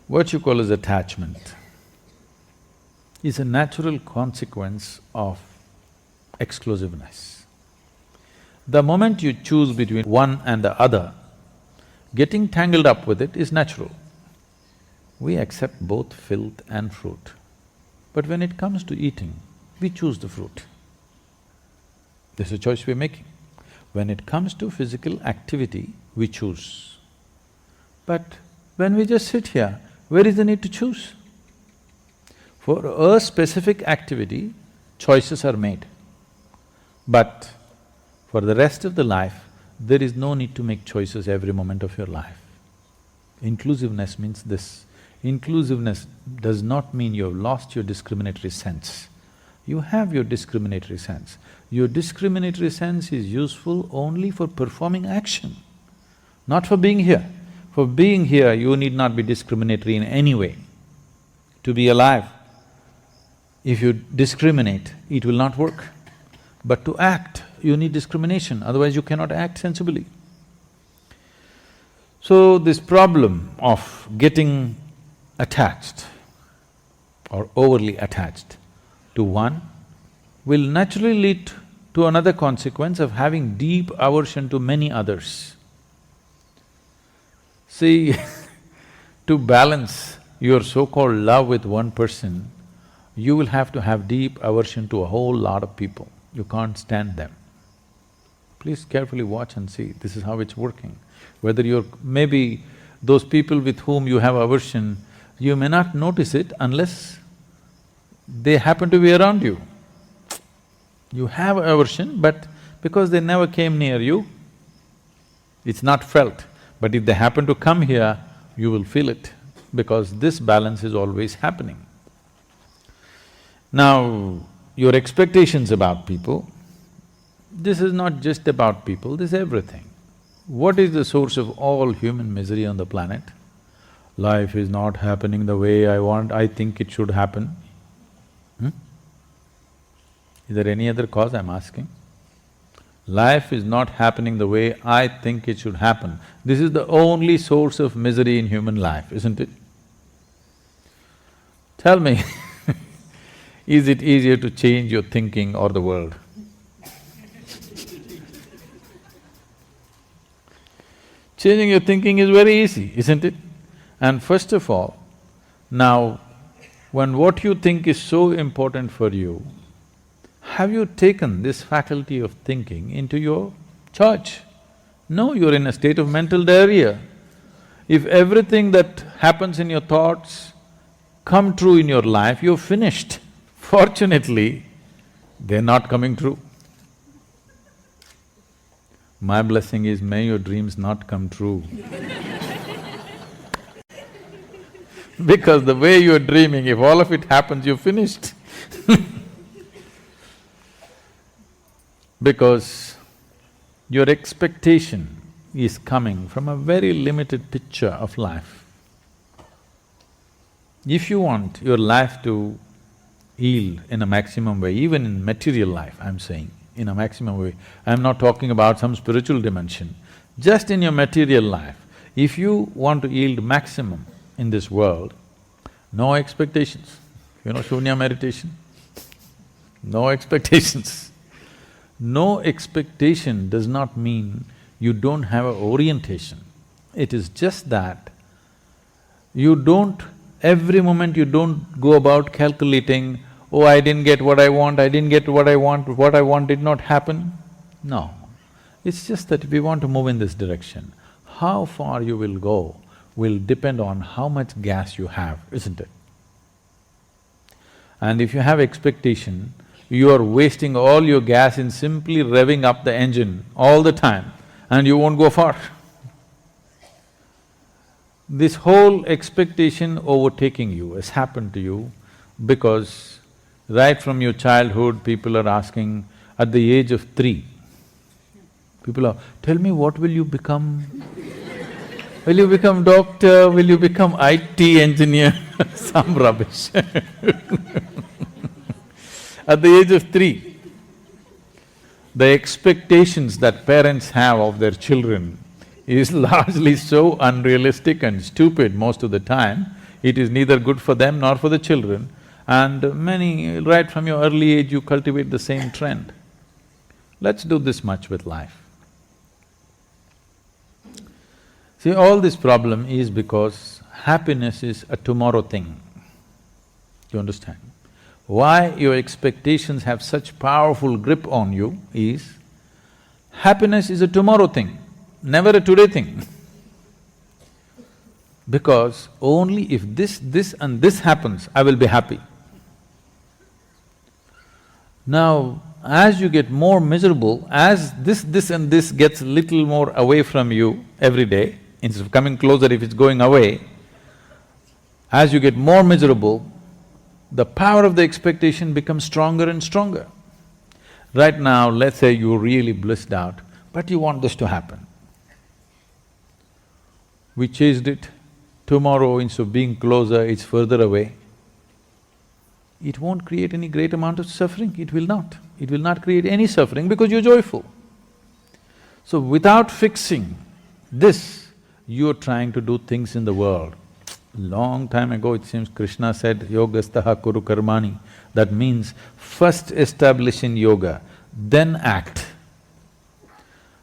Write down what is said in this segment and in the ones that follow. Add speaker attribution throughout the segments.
Speaker 1: What you call as attachment is a natural consequence of exclusiveness. The moment you choose between one and the other, getting tangled up with it is natural. We accept both filth and fruit. But when it comes to eating, we choose the fruit. This is a choice we're making. When it comes to physical activity, we choose. But when we just sit here, where is the need to choose? For a specific activity, choices are made. But for the rest of the life, there is no need to make choices every moment of your life. Inclusiveness means this. Inclusiveness does not mean you have lost your discriminatory sense. You have your discriminatory sense. Your discriminatory sense is useful only for performing action, not for being here. For being here, you need not be discriminatory in any way. To be alive, if you discriminate, it will not work. But to act, you need discrimination, otherwise you cannot act sensibly. So this problem of getting attached or overly attached to one will naturally lead to another consequence of having deep aversion to many others. See, to balance your so-called love with one person, you will have to have deep aversion to a whole lot of people. You can't stand them. Please carefully watch and see, this is how it's working. Whether you're… maybe those people with whom you have aversion, you may not notice it unless they happen to be around you. You have aversion, but because they never came near you, it's not felt. But if they happen to come here, you will feel it, because this balance is always happening. Now, your expectations about people, this is not just about people, this is everything. What is the source of all human misery on the planet? Life is not happening the way I think it should happen. Is there any other cause I'm asking? Life is not happening the way I think it should happen. This is the only source of misery in human life, isn't it? Tell me, is it easier to change your thinking or the world? Changing your thinking is very easy, isn't it? And first of all, now, when what you think is so important for you, have you taken this faculty of thinking into your church? No, you're in a state of mental diarrhea. If everything that happens in your thoughts come true in your life, you're finished. Fortunately, they're not coming true. My blessing is, may your dreams not come true. Because the way you're dreaming, if all of it happens, you're finished. Because your expectation is coming from a very limited picture of life. If you want your life to yield in a maximum way, even in material life, I'm saying, in a maximum way, I'm not talking about some spiritual dimension, just in your material life, if you want to yield maximum in this world, no expectations. You know Shunya meditation? No expectations. No expectation does not mean you don't have an orientation. It is just that you don't… every moment you don't go about calculating, oh, I didn't get what I want, I didn't get what I want did not happen. No, it's just that if you want to move in this direction, how far you will go will depend on how much gas you have, isn't it? And if you have expectation, you are wasting all your gas in simply revving up the engine all the time and you won't go far. This whole expectation overtaking you has happened to you because right from your childhood, people are asking, at the age of 3, people are, tell me what will you become? Will you become doctor? Will you become IT engineer? Some rubbish. At the age of 3, the expectations that parents have of their children is largely so unrealistic and stupid most of the time, It is neither good for them nor for the children. And many, right from your early age, you cultivate the same trend. Let's do this much with life. See, all this problem is because happiness is a tomorrow thing. You understand? Why your expectations have such powerful grip on you is, happiness is a tomorrow thing, never a today thing. Because only if this and this happens, I will be happy. Now, as you get more miserable, as this and this gets little more away from you every day, instead of coming closer if it's going away, as you get more miserable, the power of the expectation becomes stronger and stronger. Right now, let's say you're really blissed out, but you want this to happen. We chased it, tomorrow instead of being closer, it's further away. It won't create any great amount of suffering, it will not. It will not create any suffering because you're joyful. So without fixing this, you're trying to do things in the world. Long time ago, it seems Krishna said, yogastaha kuru karmani. That means first establish in yoga, then act.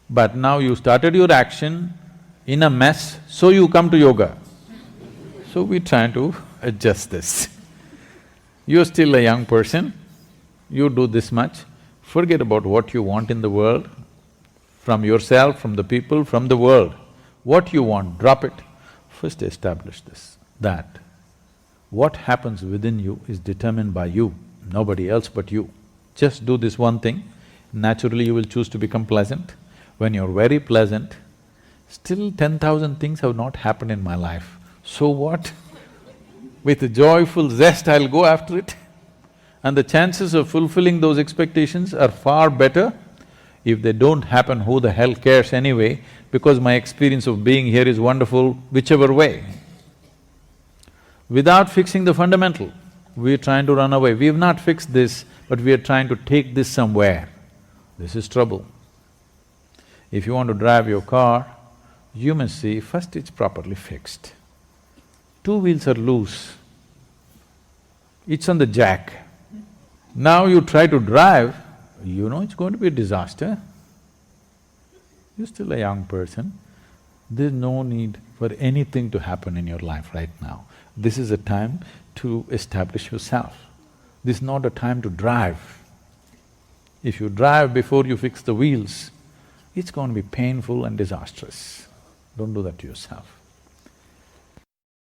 Speaker 1: But now you started your action in a mess, so you come to yoga. So we're trying to adjust this. You're still a young person, you do this much, forget about what you want in the world, from yourself, from the people, from the world. What you want, drop it. First establish this, that what happens within you is determined by you, nobody else but you. Just do this one thing, naturally you will choose to become pleasant. When you're very pleasant, still 10,000 things have not happened in my life. So what? With a joyful zest, I'll go after it. And the chances of fulfilling those expectations are far better. If they don't happen, who the hell cares anyway, because my experience of being here is wonderful whichever way. Without fixing the fundamental, we're trying to run away. We've not fixed this, but we are trying to take this somewhere. This is trouble. If you want to drive your car, you must see first it's properly fixed. Two wheels are loose, it's on the jack. Now you try to drive, you know it's going to be a disaster. You're still a young person, there's no need for anything to happen in your life right now. This is a time to establish yourself. This is not a time to drive. If you drive before you fix the wheels, it's going to be painful and disastrous. Don't do that to yourself.